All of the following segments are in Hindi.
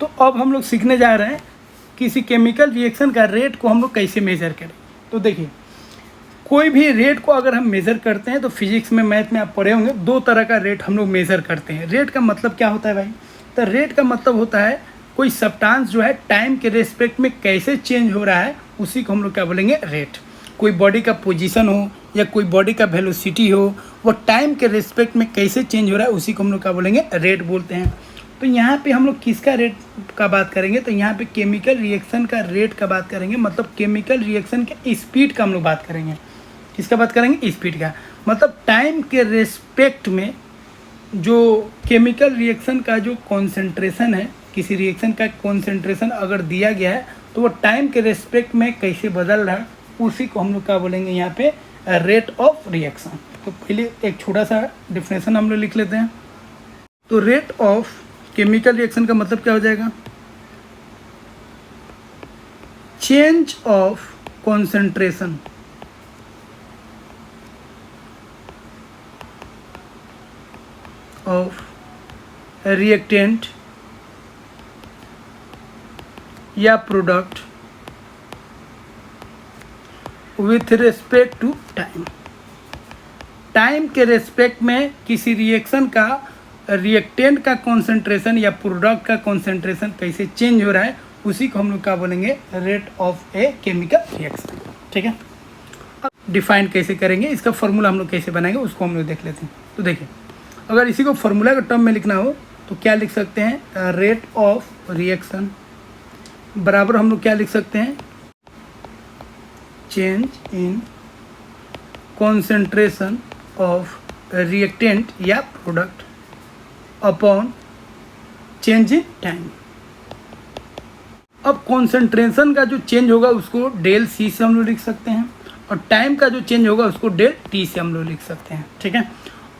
तो अब हम लोग सीखने जा रहे हैं किसी केमिकल रिएक्शन का रेट को हम लोग कैसे मेज़र करें। तो देखिए, कोई भी रेट को अगर हम मेज़र करते हैं तो फिजिक्स में, मैथ में आप पढ़े होंगे, दो तरह का रेट हम लोग मेज़र करते हैं। रेट का मतलब क्या होता है भाई? तो रेट का मतलब होता है कोई सब्सटेंस जो है टाइम के रेस्पेक्ट में कैसे चेंज हो रहा है, उसी को हम लोग क्या बोलेंगे? रेट। कोई बॉडी का पोजीशन हो या कोई बॉडी का वेलोसिटी हो, वो टाइम के रेस्पेक्ट में कैसे चेंज हो रहा है, उसी को हम लोग क्या बोलेंगे? रेट बोलते हैं। तो यहाँ पे हम लोग किसका रेट का बात करेंगे? तो यहाँ पे केमिकल रिएक्शन का रेट का बात करेंगे, मतलब केमिकल रिएक्शन के स्पीड का हम लोग बात करेंगे। किसका बात करेंगे? स्पीड का। मतलब टाइम के रेस्पेक्ट में जो केमिकल रिएक्शन का जो कॉन्सेंट्रेशन है, किसी रिएक्शन का कॉन्सेंट्रेशन अगर दिया गया है तो वो टाइम के रेस्पेक्ट में कैसे बदल रहा है, उसी को हम लोग क्या बोलेंगे यहाँ पे? Rate of reaction. तो पहले एक छोटा सा डिफिनेशन हम लोग लिख लेते हैं। तो रेट ऑफ केमिकल रिएक्शन का मतलब क्या हो जाएगा? Change of concentration of reactant या product with respect to time. Time के रेस्पेक्ट में किसी रिएक्शन का रिएक्टेंट का कॉन्सेंट्रेशन या प्रोडक्ट का कॉन्सेंट्रेशन कैसे चेंज हो रहा है, उसी को हम लोग क्या बोलेंगे? Rate of a chemical reaction. ठीक है, अब डिफाइन कैसे करेंगे, इसका फॉर्मूला हम लोग कैसे बनाएंगे, उसको हम लोग देख लेते हैं। तो देखिए, अगर इसी को फॉर्मूला के टर्म में लिखना हो तो क्या लिख सकते हैं? रेट ऑफ रिएक्शन बराबर हम लोग क्या लिख सकते हैं? Change in concentration of reactant या product upon change in time. अब कॉन्सेंट्रेशन का जो चेंज होगा उसको डेल सी से हम लोग लिख सकते हैं, और टाइम का जो चेंज होगा उसको डेल टी से हम लोग लिख सकते हैं। ठीक है,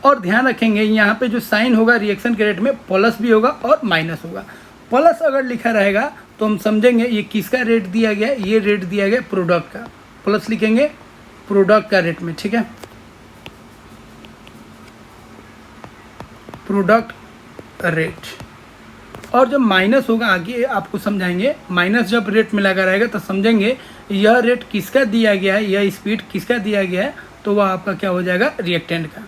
और ध्यान रखेंगे यहाँ पे जो साइन होगा रिएक्शन के रेट में, प्लस भी होगा और माइनस होगा। प्लस अगर लिखा रहेगा तो हम समझेंगे ये किसका रेट दिया गया है? ये रेट दिया गया प्रोडक्ट का। प्लस लिखेंगे प्रोडक्ट का रेट में। ठीक है, प्रोडक्ट रेट। और जब माइनस होगा, आगे आपको समझाएंगे, माइनस जब रेट में लगा रहेगा तो समझेंगे यह रेट किसका दिया गया है, यह स्पीड किसका दिया गया है, तो वह आपका क्या हो जाएगा? रिएक्टेंट का।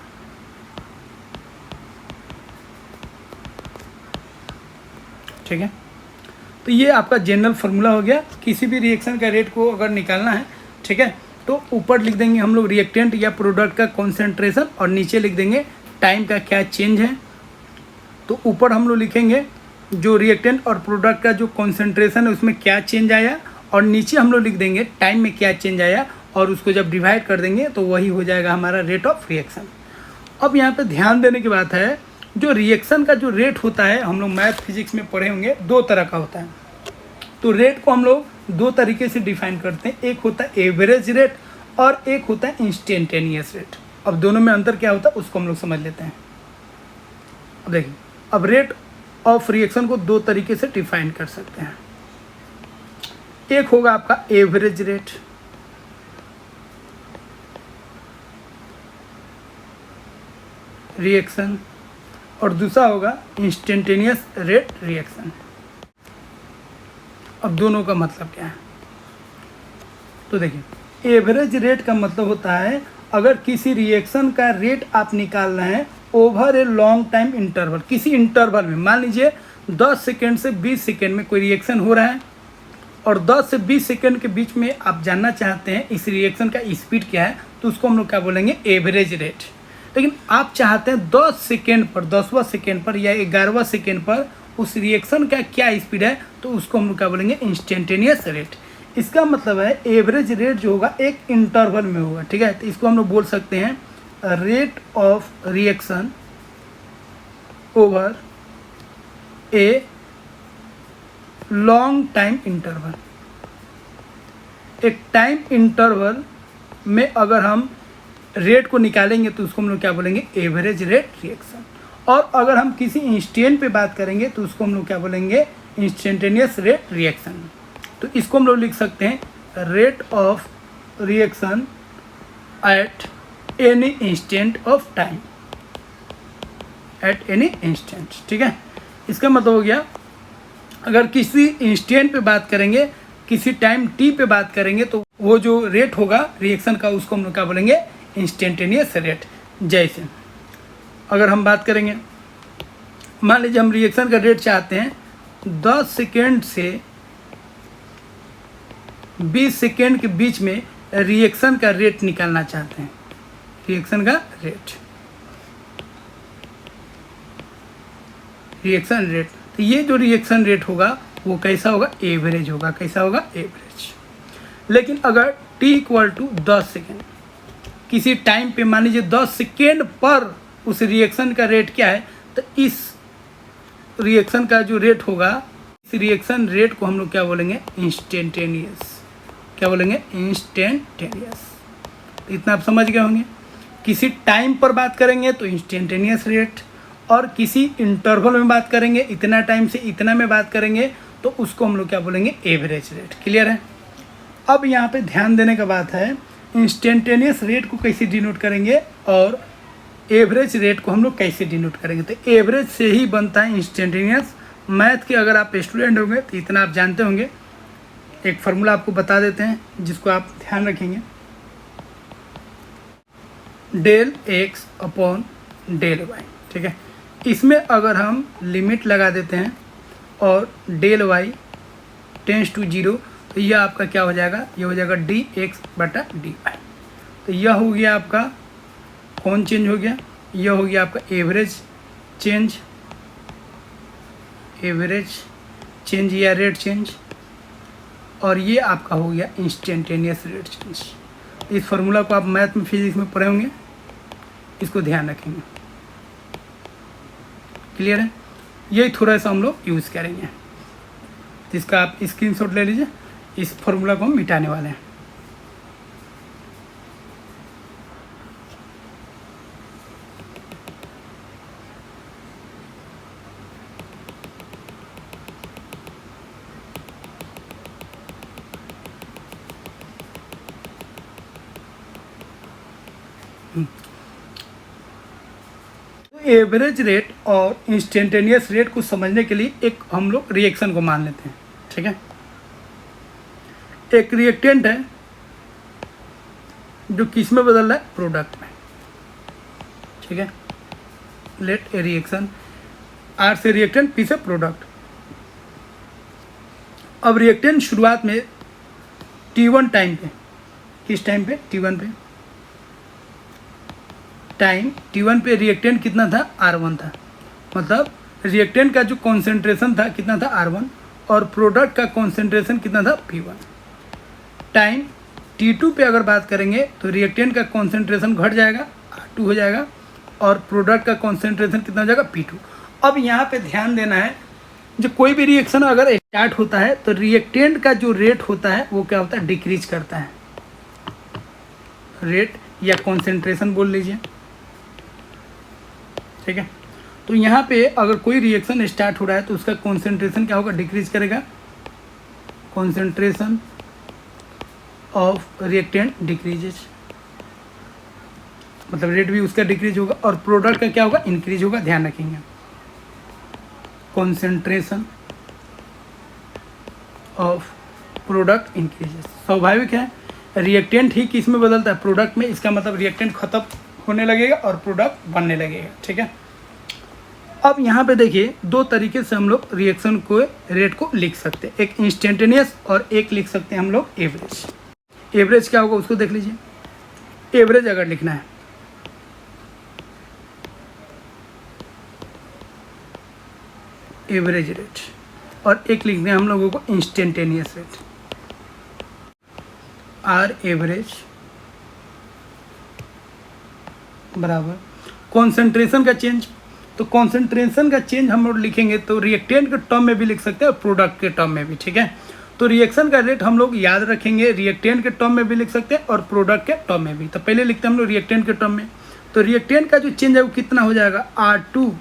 ठीक है, तो ये आपका जनरल फार्मूला हो गया। किसी भी रिएक्शन का रेट को अगर निकालना है, ठीक है, तो ऊपर लिख देंगे हम लोग रिएक्टेंट या प्रोडक्ट का कॉन्सेंट्रेशन, और नीचे लिख देंगे टाइम का क्या चेंज है। तो ऊपर हम लोग लिखेंगे जो रिएक्टेंट और प्रोडक्ट का जो कॉन्सेंट्रेशन है उसमें क्या चेंज आया, और नीचे हम लोग लिख देंगे टाइम में क्या चेंज आया, और उसको जब डिवाइड कर देंगे तो वही हो जाएगा हमारा रेट ऑफ रिएक्शन। अब यहाँ पे ध्यान देने की बात है, जो रिएक्शन का जो रेट होता है, हम लोग मैथ फिजिक्स में पढ़े होंगे, दो तरह का होता है। तो रेट को हम लोग दो तरीके से डिफाइन करते हैं, एक होता है एवरेज रेट और एक होता है इंस्टेंटेनियस रेट। अब दोनों में अंतर क्या होता है उसको हम लोग समझ लेते हैं। अब देखिए, अब रेट ऑफ रिएक्शन को दो तरीके से डिफाइन कर सकते हैं। एक होगा आपका एवरेज रेट, रिएक्शन, और दूसरा होगा इंस्टेंटेनियस रेट रिएक्शन। अब दोनों का मतलब क्या है? तो देखिए, एवरेज रेट का मतलब होता है अगर किसी रिएक्शन का रेट आप निकाल रहे हैं over a long time interval, किसी इंटरवल में, मान लीजिए 10 सेकेंड से 20 सेकेंड में कोई रिएक्शन हो रहा है, और 10 से 20 सेकेंड के बीच में आप जानना चाहते हैं इस रिएक्शन का स्पीड क्या है, तो उसको हम लोग क्या बोलेंगे? Average rate. लेकिन आप चाहते हैं 10 सेकेंड पर, 10वां सेकेंड पर या 11वां सेकेंड पर उस रिएक्शन का क्या स्पीड है, तो उसको हम लोग क्या बोलेंगे? Instantaneous rate. इसका मतलब है एवरेज रेट जो होगा एक इंटरवल में होगा। ठीक है, तो इसको हम लोग बोल सकते हैं rate of reaction over a long time interval. एक टाइम इंटरवल में अगर हम रेट को निकालेंगे तो उसको हम लोग क्या बोलेंगे? Average rate reaction. और अगर हम किसी इंस्टेंट पे बात करेंगे तो उसको हम लोग क्या बोलेंगे? Instantaneous rate reaction. तो इसको हम लोग लिख सकते हैं rate of reaction at any instant of time, at any instant. ठीक है, इसका मतलब हो गया अगर किसी इंस्टेंट पे बात करेंगे, किसी टाइम टी पे बात करेंगे, तो वो जो रेट होगा रिएक्शन का उसको हम लोग क्या बोलेंगे, इंस्टेंटेनियस रेट। जैसे अगर हम बात करेंगे, मान लीजिए हम रिएक्शन का रेट चाहते हैं 10 सेकेंड से 20 सेकेंड के बीच में रिएक्शन का रेट निकालना चाहते हैं, रिएक्शन का रेट, रिएक्शन रेट। तो ये जो रिएक्शन रेट होगा वो कैसा होगा, एवरेज होगा। कैसा होगा, एवरेज। लेकिन अगर t इक्वल टू 10 सेकेंड, किसी टाइम पे मान लीजिए 10 सेकेंड पर उस रिएक्शन का रेट क्या है, तो इस रिएक्शन का जो रेट होगा, इस रिएक्शन रेट को हम लोग क्या बोलेंगे, इंस्टेंटेनियस। क्या बोलेंगे, इंस्टेंटेनियस। तो इतना आप समझ गए होंगे। किसी टाइम पर बात करेंगे तो इंस्टेंटेनियस रेट, और किसी इंटरवल में बात करेंगे, इतना टाइम से इतना में बात करेंगे, तो उसको हम लोग क्या बोलेंगे, एवरेज रेट। क्लियर है। अब यहाँ पे ध्यान देने का बात है, इंस्टेंटेनियस रेट को कैसे डिनोट करेंगे और एवरेज रेट को हम लोग कैसे डिनोट करेंगे। तो एवरेज से ही बनता है इंस्टेंटेनियस। मैथ के अगर आप स्टूडेंट होंगे तो इतना आप जानते होंगे। एक फार्मूला आपको बता देते हैं जिसको आप ध्यान रखेंगे, del X upon del Y. ठीक है, इसमें अगर हम लिमिट लगा देते हैं और डेल वाई टेंस टू 0, तो यह आपका क्या हो जाएगा, ये हो जाएगा डी एक्स बटा डी वाई। तो यह हो गया आपका कौन चेंज हो गया, यह हो गया आपका एवरेज चेंज, एवरेज चेंज या रेट चेंज, और ये आपका हो गया इंस्टेंटेनियस रेट चेंज। इस फार्मूला को आप मैथ में, फिजिक्स में पढ़े होंगे, इसको ध्यान रखेंगे। क्लियर है। यही थोड़ा सा हम लोग यूज़ करेंगे, जिसका आप स्क्रीनशॉट ले लीजिए। इस फार्मूला को हम मिटाने वाले हैं। एवरेज रेट और इंस्टेंटेनियस रेट को समझने के लिए एक हम लोग रिएक्शन को मान लेते हैं। ठीक है, एक रिएक्टेंट है जो किस में बदल रहा है, प्रोडक्ट में। ठीक है, लेट ए रिएक्शन, आर से रिएक्टेंट, पी से प्रोडक्ट। अब रिएक्टेंट शुरुआत में T1 टाइम पे, किस टाइम पे, T1 पे, टाइम T1 पे रिएक्टेंट कितना था, R1 था। मतलब रिएक्टेंट का जो कॉन्सेंट्रेशन था कितना था, R1, और प्रोडक्ट का कॉन्सेंट्रेशन कितना था, P1। टाइम T2 पे अगर बात करेंगे तो रिएक्टेंट का कॉन्सेंट्रेशन घट जाएगा, R2 हो जाएगा, और प्रोडक्ट का कॉन्सेंट्रेशन कितना हो जाएगा, P2। अब यहाँ पे ध्यान देना है, जो कोई भी रिएक्शन अगर स्टार्ट होता है तो रिएक्टेंट का जो रेट होता है वो क्या होता है, डिक्रीज करता है। रेट या कॉन्सेंट्रेशन बोल लीजिए। ठीक है, तो यहाँ पे अगर कोई रिएक्शन स्टार्ट हो रहा है तो उसका कॉन्सेंट्रेशन क्या होगा, डिक्रीज करेगा। कॉन्सेंट्रेशन ऑफ रिएक्टेंट डिक्रीजेज, मतलब रेट भी उसका डिक्रीज होगा, और प्रोडक्ट का क्या होगा, इंक्रीज होगा। ध्यान रखेंगे, कॉन्सेंट्रेशन ऑफ प्रोडक्ट इंक्रीजेस। स्वाभाविक है, रिएक्टेंट ही किस में बदलता है, प्रोडक्ट में। इसका मतलब रिएक्टेंट खत्म होने लगेगा और प्रोडक्ट बनने लगेगा। ठीक है, अब यहाँ पे देखिए दो तरीके से हम लोग रिएक्शन को, रेट को लिख सकते हैं, एक इंस्टेंटेनियस और एक लिख सकते हैं हम लोग एवरेज। एवरेज क्या होगा उसको देख लीजिए। एवरेज अगर लिखना है, एवरेज रेट, और एक लिखना है हम लोगों को इंस्टेंटेनियस रेट, आर एवरेज बराबर कॉन्सेंट्रेशन का चेंज। तो कॉन्सेंट्रेशन का चेंज हम लोग लिखेंगे तो रिएक्टेंट के टर्म में भी लिख सकते हैं और प्रोडक्ट के टर्म में भी। ठीक है, तो रिएक्शन का रेट हम लोग याद रखेंगे, रिएक्टेंट के टर्म में भी लिख सकते हैं और प्रोडक्ट के टर्म में भी। तो पहले लिखते हैं हम लोग रिएक्टेंट के टर्म में, तो रिएक्टेंट का जो चेंज है वो कितना हो जाएगा, R2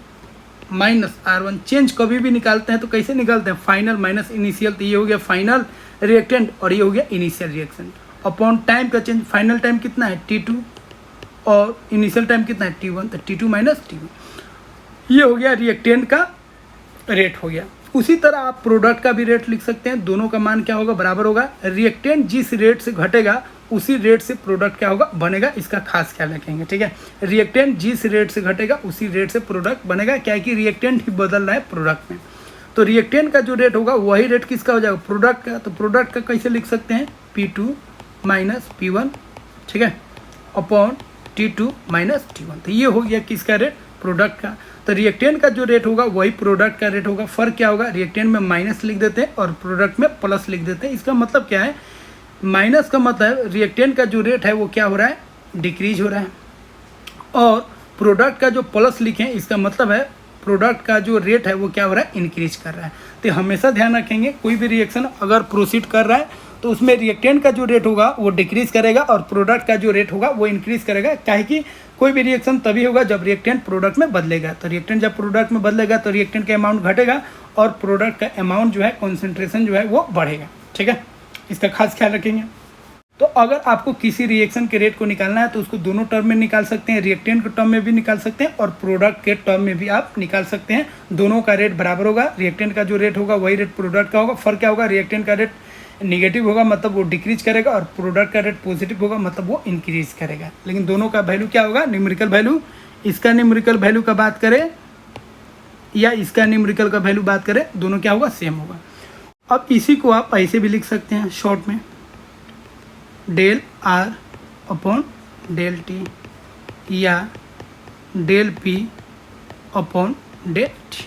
माइनस R1। चेंज कभी भी निकालते हैं तो कैसे निकालते हैं, फाइनल माइनस इनिशियल। तो ये हो गया फाइनल रिएक्टेंट और ये हो गया इनिशियल रिएक्शन, अपॉन टाइम का चेंज। फाइनल टाइम कितना है, T2, और इनिशियल टाइम कितना है, T1, तो T2 माइनस T1। ये हो गया रिएक्टेंट का रेट हो गया। उसी तरह आप प्रोडक्ट का भी रेट लिख सकते हैं, दोनों का मान क्या होगा, बराबर होगा। रिएक्टेंट जिस रेट से घटेगा उसी रेट से प्रोडक्ट क्या होगा, बनेगा, इसका खास ख्याल रखेंगे, ठीक है। रिएक्टेंट जिस रेट से घटेगा उसी रेट से प्रोडक्ट बनेगा, क्या है कि रिएक्टेंट ही बदल रहा है प्रोडक्ट में। तो रिएक्टेंट का जो रेट होगा वही रेट किसका हो जाएगा, प्रोडक्ट का। तो प्रोडक्ट का कैसे लिख सकते हैं, P2 माइनस P1, ठीक है, अपॉन T2 माइनस T1। तो ये हो गया किसका रेट, प्रोडक्ट का। तो रिएक्टेंट का जो रेट होगा वही प्रोडक्ट का रेट होगा। फर्क क्या होगा, रिएक्टेंट में माइनस लिख देते हैं और प्रोडक्ट में प्लस लिख देते हैं। इसका मतलब क्या है, माइनस का मतलब रिएक्टेंट का जो रेट है वो क्या हो रहा है, डिक्रीज हो रहा है, और प्रोडक्ट का जो प्लस लिखें इसका मतलब है प्रोडक्ट का जो रेट है वो क्या हो रहा है, इंक्रीज कर रहा है। तो हमेशा ध्यान रखेंगे कोई भी रिएक्शन अगर प्रोसीड कर रहा है तो उसमें रिएक्टेंट का जो रेट होगा वो डिक्रीज करेगा और प्रोडक्ट का जो रेट होगा वो इंक्रीज करेगा। काहे कि कोई भी रिएक्शन तभी होगा जब रिएक्टेंट प्रोडक्ट में बदलेगा। तो रिएक्टेंट जब प्रोडक्ट में बदलेगा तो रिएक्टेंट का अमाउंट घटेगा और प्रोडक्ट का अमाउंट जो है, कॉन्सेंट्रेशन जो है वो बढ़ेगा, ठीक है। इसका खास ख्याल रखेंगे। तो अगर आपको किसी रिएक्शन के रेट को निकालना है तो उसको दोनों टर्म में निकाल सकते हैं, रिएक्टेंट के टर्म में भी निकाल सकते हैं और प्रोडक्ट के टर्म में भी आप निकाल सकते हैं। दोनों का रेट बराबर होगा, रिएक्टेंट का जो रेट होगा वही रेट प्रोडक्ट का होगा। फर्क क्या होगा, रिएक्टेंट का रेट नेगेटिव होगा मतलब वो डिक्रीज करेगा और प्रोडक्ट का रेट पॉजिटिव होगा मतलब वो इंक्रीज करेगा। लेकिन दोनों का वैल्यू क्या होगा, न्यूमेरिकल वैल्यू। इसका न्यूमेरिकल वैल्यू का बात करें या इसका न्यूमेरिकल का वैल्यू बात करें, दोनों क्या होगा, सेम होगा। अब इसी को आप ऐसे भी लिख सकते हैं शॉर्ट में, del R upon del T या del P upon del T,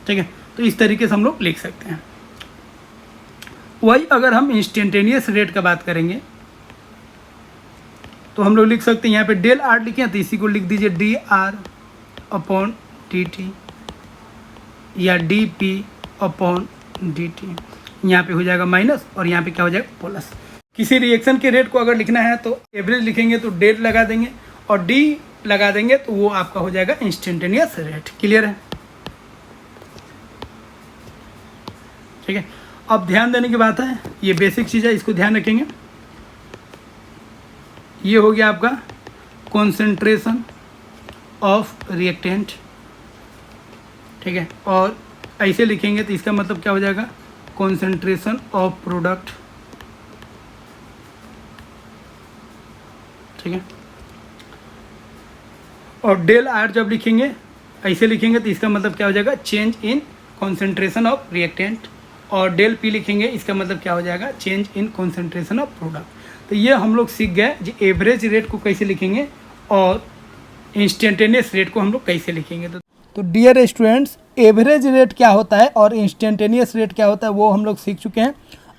ठीक है। तो इस तरीके से हम लोग लिख सकते हैं। वही अगर हम इंस्टेंटेनियस रेट का बात करेंगे तो हम लोग लिख सकते हैं, यहाँ पे डेल आर लिखे हैं तो इसी को लिख दीजिए D R upon D T या D P upon D T. यहाँ पे हो जाएगा माइनस और यहाँ पे क्या हो जाएगा, प्लस। किसी रिएक्शन के रेट को अगर लिखना है तो एवरेज लिखेंगे तो डेल लगा देंगे और डी लगा देंगे तो वो आपका हो जाएगा इंस्टेंटेनियस रेट। क्लियर है, ठीक है। अब ध्यान देने की बात है, ये बेसिक चीज़ है, इसको ध्यान रखेंगे। ये हो गया आपका कॉन्सेंट्रेशन ऑफ रिएक्टेंट, ठीक है। और ऐसे लिखेंगे तो इसका मतलब क्या हो जाएगा, कॉन्सेंट्रेशन ऑफ प्रोडक्ट, ठीक है। और डेल आर जब लिखेंगे ऐसे लिखेंगे तो इसका मतलब क्या हो जाएगा, change in concentration of reactant. और डेल पी लिखेंगे इसका मतलब क्या हो जाएगा, change in concentration of product. तो ये हम लोग सीख गए जी एवरेज रेट को कैसे लिखेंगे और इंस्टेंटेनियस रेट को हम लोग कैसे लिखेंगे। तो डियर स्टूडेंट्स, एवरेज रेट क्या होता है और इंस्टेंटेनियस रेट क्या होता है वो हम लोग सीख चुके हैं।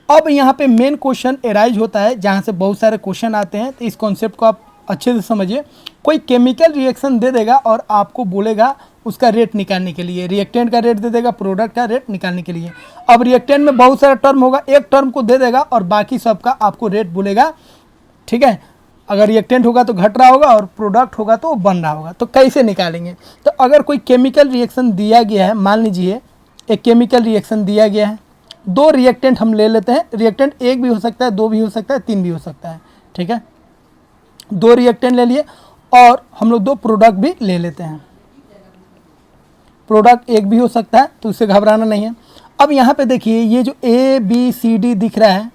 अब यहाँ पे मेन क्वेश्चन एराइज होता है जहाँ से बहुत सारे क्वेश्चन आते हैं। तो इस कॉन्सेप्ट को आप अच्छे से समझिए। कोई केमिकल रिएक्शन दे देगा और आपको बोलेगा उसका रेट निकालने के लिए, रिएक्टेंट का रेट दे देगा, प्रोडक्ट का रेट निकालने के लिए। अब रिएक्टेंट में बहुत सारा टर्म होगा, एक टर्म को दे देगा और बाकी सबका आपको रेट बोलेगा, ठीक है। अगर रिएक्टेंट होगा तो घट रहा होगा और प्रोडक्ट होगा तो बन रहा होगा। तो कैसे निकालेंगे, तो अगर कोई केमिकल रिएक्शन दिया गया है, मान लीजिए एक केमिकल रिएक्शन दिया गया है, दो रिएक्टेंट हम ले लेते हैं। रिएक्टेंट एक भी हो सकता है, दो भी हो सकता है, तीन भी हो सकता है, ठीक है। दो रिएक्टेंट ले लिए और हम लोग दो प्रोडक्ट भी ले लेते हैं। प्रोडक्ट एक भी हो सकता है तो उससे घबराना नहीं है। अब यहाँ पे देखिए ये जो ए बी सी डी दिख रहा है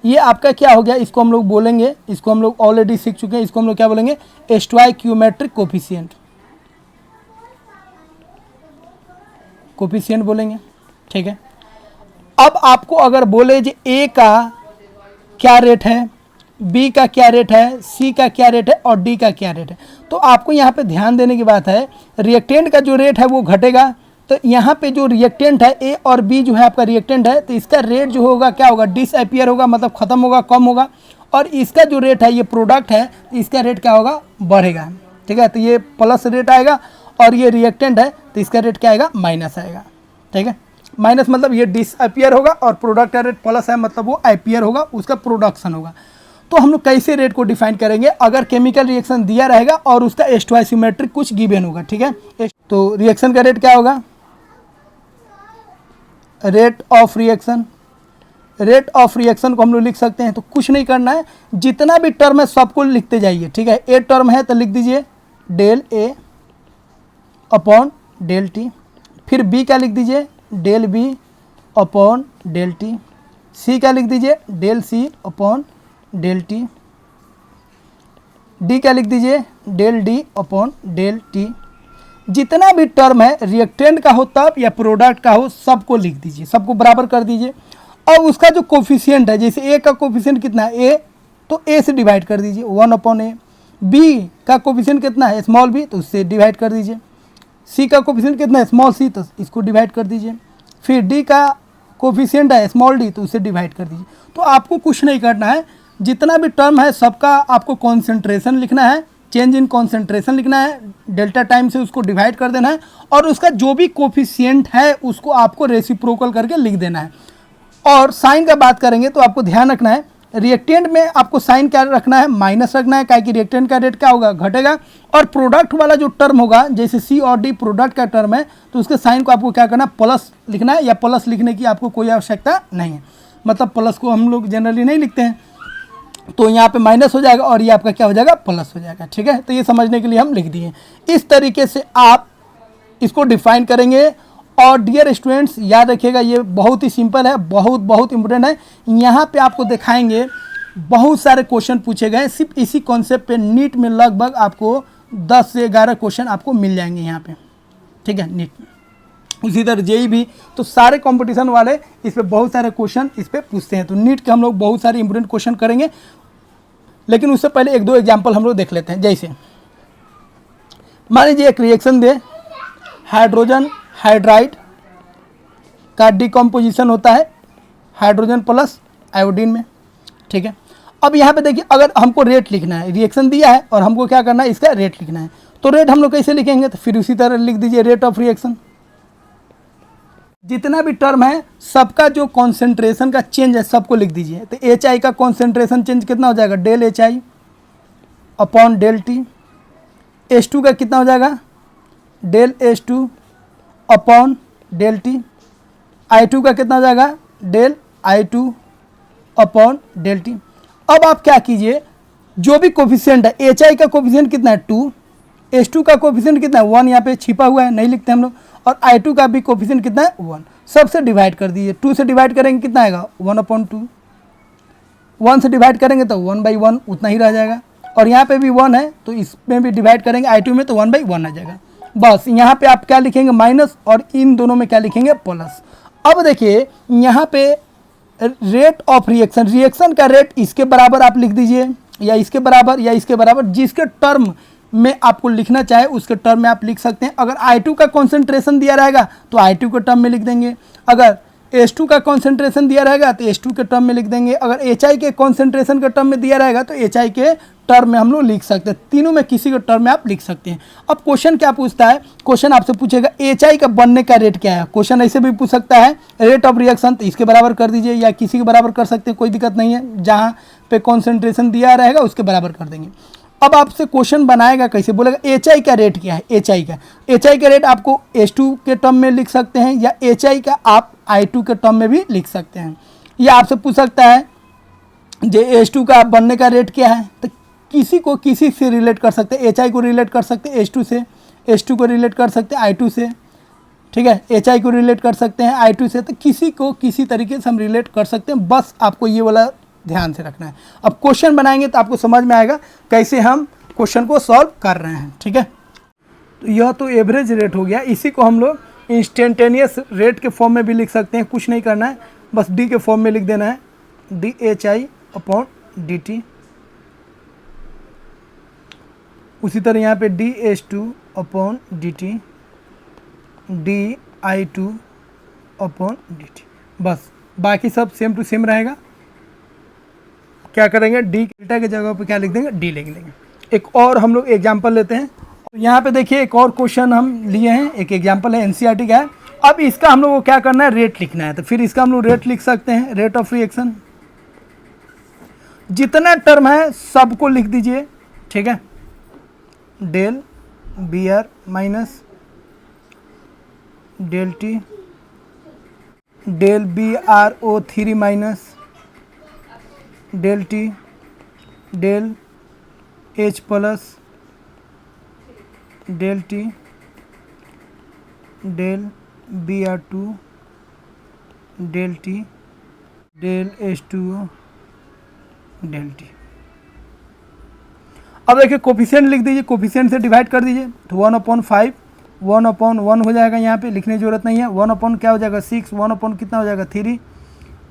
ये आपका क्या हो गया, इसको हम लोग बोलेंगे, इसको हम लोग ऑलरेडी सीख चुके हैं, इसको हम लोग क्या बोलेंगे, स्टोइकियोमेट्रिक कोफिशिएंट, कोफिशिएंट बोलेंगे, ठीक है। अब आपको अगर बोले जो ए का क्या रेट है, बी का क्या रेट है, सी का क्या रेट है और डी का क्या रेट है, तो आपको यहाँ पे ध्यान देने की बात है, रिएक्टेंट का जो रेट है वो घटेगा। तो यहाँ पे जो रिएक्टेंट है ए और बी जो है आपका रिएक्टेंट है, तो इसका रेट जो होगा क्या होगा, डिसअपियर होगा, मतलब ख़त्म होगा, कम होगा। और इसका जो रेट है ये प्रोडक्ट है, तो इसका रेट क्या होगा, बढ़ेगा, ठीक है। तो ये प्लस रेट आएगा और ये रिएक्टेंट है तो इसका रेट क्या आएगा, माइनस आएगा, ठीक है। माइनस मतलब ये डिसअपियर होगा और प्रोडक्ट का रेट प्लस है मतलब वो अपियर होगा, उसका प्रोडक्शन होगा। तो हम लोग कैसे रेट को डिफाइन करेंगे, अगर केमिकल रिएक्शन दिया रहेगा और उसका स्टोइकियोमेट्रिक कुछ गिवन होगा, ठीक है। तो रिएक्शन का रेट क्या होगा, rate of reaction. Rate of reaction को हम लोग लिख सकते हैं, तो कुछ नहीं करना है, जितना भी टर्म है सबको लिखते जाइए, ठीक है। ए टर्म है तो लिख दीजिए del A upon del T, फिर बी का लिख दीजिए del B upon del T, C क्या लिख दीजिए del C upon del T, D क्या लिख दीजिए del D upon del T. जितना भी टर्म है रिएक्टेंट का हो तब या प्रोडक्ट का हो सबको लिख दीजिए, सबको बराबर कर दीजिए। और उसका जो कोफिशिएंट है, जैसे ए का कोफिशिएंट कितना है ए, तो ए से डिवाइड कर दीजिए 1 अपॉन ए। बी का कोफिशिएंट कितना है स्मॉल बी, तो उससे डिवाइड कर दीजिए। सी का कोफिशिएंट कितना है स्मॉल सी, तो इसको डिवाइड कर दीजिए। फिर डी का कोफिशिएंट है स्मॉल डी, तो उसे डिवाइड कर दीजिए। तो आपको कुछ नहीं करना है, जितना भी टर्म है सबका आपको कॉन्सेंट्रेशन लिखना है, चेंज इन कॉन्सेंट्रेशन लिखना है, डेल्टा टाइम से उसको डिवाइड कर देना है और उसका जो भी कोफिशिएंट है उसको आपको रेसिप्रोकल करके लिख देना है। और साइन का बात करेंगे तो आपको ध्यान रखना है रिएक्टेंट में आपको साइन क्या रखना है माइनस रखना है, क्या कि रिएक्टेंट का रेट क्या होगा घटेगा। और प्रोडक्ट वाला जो टर्म होगा जैसे सी और डी प्रोडक्ट का टर्म है तो उसके साइन को आपको क्या करना है प्लस लिखना है, या प्लस लिखने की आपको कोई आवश्यकता नहीं है, मतलब प्लस को हम लोग जनरली नहीं लिखते हैं, तो यहाँ पे माइनस हो जाएगा और ये आपका क्या हो जाएगा प्लस हो जाएगा। ठीक है, तो ये समझने के लिए हम लिख दिए। इस तरीके से आप इसको डिफाइन करेंगे। और डियर स्टूडेंट्स याद रखिएगा ये बहुत ही सिंपल है, बहुत इंपॉर्टेंट है। यहाँ पे आपको दिखाएंगे बहुत सारे क्वेश्चन पूछे गए सिर्फ इसी कॉन्सेप्ट पे। नीट में लगभग आपको 10 से 11 क्वेश्चन आपको मिल जाएंगे यहाँ पे। ठीक है, नीट में उसी तरह जेई भी, तो सारे कंपटीशन वाले इस पे बहुत सारे क्वेश्चन इस पे पूछते हैं। तो नीट के हम लोग बहुत सारे इंपॉर्टेंट क्वेश्चन करेंगे, लेकिन उससे पहले एक दो एग्जाम्पल हम लोग देख लेते हैं। जैसे मान लीजिए एक रिएक्शन दे, हाइड्रोजन हाइड्राइड का डिकम्पोजिशन होता है हाइड्रोजन प्लस आयोडीन में। ठीक है, अब यहाँ पे देखिए अगर हमको रेट लिखना है, रिएक्शन दिया है और हमको क्या करना है इसका रेट लिखना है, तो रेट हम लोग कैसे लिखेंगे, तो फिर उसी तरह लिख दीजिए रेट ऑफ रिएक्शन। जितना भी टर्म है सबका जो कॉन्सेंट्रेशन का चेंज है सबको लिख दीजिए। तो एच आई का कॉन्सेंट्रेशन चेंज कितना हो जाएगा del H I upon del T. H two का कितना हो जाएगा del H two upon del T. I two का कितना हो जाएगा del I two upon del T. अब आप क्या कीजिए, जो भी कोफिशिएंट है एच आई का कोफिशिएंट कितना है 2, एच टू का कोफिशिएंट कितना है 1, यहाँ पे छिपा हुआ है नहीं लिखते हम लोग, और आई टू का भी कोफिशिएंट कितना है 1। सबसे डिवाइड कर दीजिए, 2 से डिवाइड करेंगे कितना आएगा 1/2, 1 से डिवाइड करेंगे तो 1/1 उतना ही रह जाएगा। और यहाँ पे भी 1 है तो इसमें भी डिवाइड करेंगे आई टू में तो 1/1 आ जाएगा। बस यहाँ पे आप क्या लिखेंगे माइनस, और इन दोनों में क्या लिखेंगे प्लस। अब देखिए यहाँ पे रेट ऑफ रिएक्शन, रिएक्शन का रेट इसके बराबर आप लिख दीजिए, या इसके बराबर या इसके बराबर, जिसके टर्म में आपको लिखना चाहे उसके टर्म में आप लिख सकते हैं। अगर I2 का कॉन्सेंट्रेशन दिया रहेगा तो I2 के टर्म में लिख देंगे, अगर H2 का कॉन्सेंट्रेशन दिया रहेगा तो H2 के टर्म में लिख देंगे, अगर HI के कॉन्सेंट्रेशन के टर्म में दिया रहेगा तो HI के टर्म में हम लोग लिख सकते हैं। तीनों में किसी के टर्म में आप लिख सकते हैं। अब क्वेश्चन क्या पूछता है, क्वेश्चन आपसे पूछेगा HI का बनने का रेट क्या है। क्वेश्चन ऐसे भी पूछ सकता है रेट ऑफ रिएक्शन, तो इसके बराबर कर दीजिए या किसी के बराबर कर सकते हैं, कोई दिक्कत नहीं है, जहाँ पे कॉन्सेंट्रेशन दिया रहेगा उसके बराबर कर देंगे। अब आपसे क्वेश्चन बनाएगा कैसे, बोलेगा HI का रेट क्या है। HI का रेट आपको H2 के टर्म में लिख सकते हैं, या HI का आप I2 के टर्म में भी लिख सकते हैं। या आपसे पूछ सकता है जो H2 का बनने का रेट क्या है, तो किसी को किसी से रिलेट कर सकते हैं। HI को रिलेट कर सकते हैं H2 से, H2 को रिलेट कर सकते हैं I2 से, ठीक है, HI को रिलेट कर सकते हैं I2 से, तो किसी को किसी तरीके से हम रिलेट कर सकते हैं। बस आपको ये वाला ध्यान से रखना है। अब क्वेश्चन बनाएंगे तो आपको समझ में आएगा कैसे हम क्वेश्चन को सॉल्व कर रहे हैं। ठीक है, तो यह तो एवरेज रेट हो गया, इसी को हम लोग इंस्टेंटेनियस रेट के फॉर्म में भी लिख सकते हैं। कुछ नहीं करना है, बस डी के फॉर्म में लिख देना है DHI अपॉन DT। उसी तरह यहाँ पे DH2 upon DT, DI2 upon DT। बस बाकी सब सेम टू सेम रहेगा। क्या करेंगे डी डेल्टा की जगह पे क्या लिख देंगे डी लिख देंगे। एक और हम लोग एग्जाम्पल लेते हैं। यहाँ पे देखिए एक और क्वेश्चन हम लिए हैं, एक एग्जाम्पल है NCERT का है। अब इसका हम लोग को क्या करना है रेट लिखना है, तो फिर इसका हम लोग रेट लिख सकते हैं, रेट ऑफ रिएक्शन। जितना टर्म है सबको लिख दीजिए, ठीक है, del BR minus del T del BrO3 minus del T del H plus del T del Br2 del T del H2O del T. अब देखिए कोफिशिएंट लिख दीजिए, कोफिशिएंट से डिवाइड कर दीजिए तो 1/5, 1/1 हो जाएगा, यहाँ पे लिखने की जरूरत नहीं है। 1/ क्या हो जाएगा 6, 1/ कितना हो जाएगा 3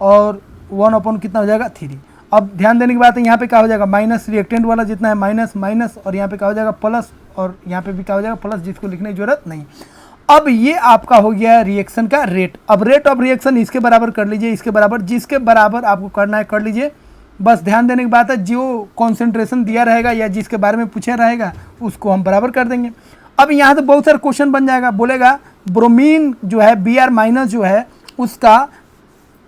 और 1/ कितना हो जाएगा 3। अब ध्यान देने की बात है, यहाँ पे क्या हो जाएगा माइनस, रिएक्टेंट वाला जितना है माइनस माइनस, और यहाँ पे क्या हो जाएगा प्लस, और यहाँ पे भी क्या हो जाएगा प्लस, जिसको लिखने की जरूरत नहीं। अब ये आपका हो गया रिएक्शन का रेट। अब रेट ऑफ रिएक्शन इसके बराबर कर लीजिए, इसके बराबर, जिसके बराबर आपको करना है कर लीजिए। बस ध्यान देने की बात है, जो कॉन्सेंट्रेशन दिया रहेगा या जिसके बारे में पूछा रहेगा उसको हम बराबर कर देंगे। अब यहाँ तो बहुत सारे क्वेश्चन बन जाएगा, बोलेगा ब्रोमीन जो है Br- जो है उसका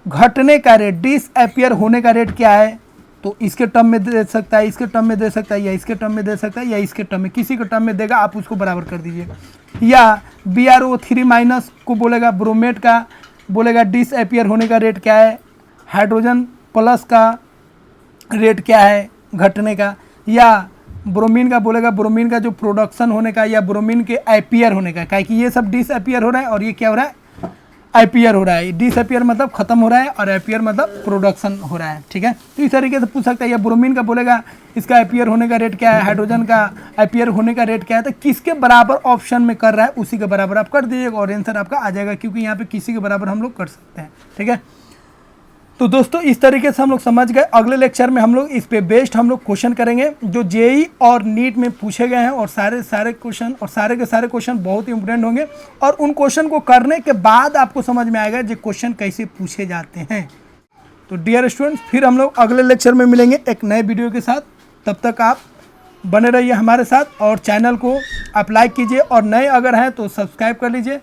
घटने का रेट, डिसअपियर होने का रेट क्या है, तो इसके टर्म में दे सकता है, इसके टर्म में दे सकता है, या इसके टर्म में दे सकता है, या इसके टर्म में, किसी के टर्म में देगा आप उसको बराबर कर दीजिए। या BrO3- को बोलेगा ब्रोमेट का, बोलेगा डिसअपियर होने का रेट क्या है, हाइड्रोजन प्लस का रेट क्या है घटने का, या ब्रोमीन का बोलेगा ब्रोमीन का जो प्रोडक्शन होने का, या ब्रोमीन के अपीयर होने का, क्या कि ये सब डिसअपियर हो रहा है और ये क्या हो रहा है अपीयर हो रहा है। डिसअपियर मतलब खत्म हो रहा है और अपीयर मतलब प्रोडक्शन हो रहा है, ठीक है। तो इस तरीके से पूछ सकता है, या ब्रोमीन का बोलेगा इसका अपीयर होने का रेट क्या है, हाइड्रोजन का अपीयर होने का रेट क्या है, तो किसके बराबर ऑप्शन में कर रहा है उसी के बराबर आप कर दीजिएगा और आंसर आपका आ जाएगा, क्योंकि यहाँ पे किसी के बराबर हम लोग कर सकते हैं, ठीक है। तो दोस्तों इस तरीके से हम लोग समझ गए। अगले लेक्चर में हम लोग इस पे बेस्ड हम लोग क्वेश्चन करेंगे जो जेई और नीट में पूछे गए हैं, और सारे क्वेश्चन और सारे के सारे क्वेश्चन बहुत ही इंपॉर्टेंट होंगे, और उन क्वेश्चन को करने के बाद आपको समझ में आएगा जो क्वेश्चन कैसे पूछे जाते हैं। तो डियर स्टूडेंट्स, फिर हम लोग अगले लेक्चर में मिलेंगे एक नए वीडियो के साथ। तब तक आप बने रहिए हमारे साथ, और चैनल को आप लाइक कीजिए, और नए अगर हैं तो सब्सक्राइब कर लीजिए।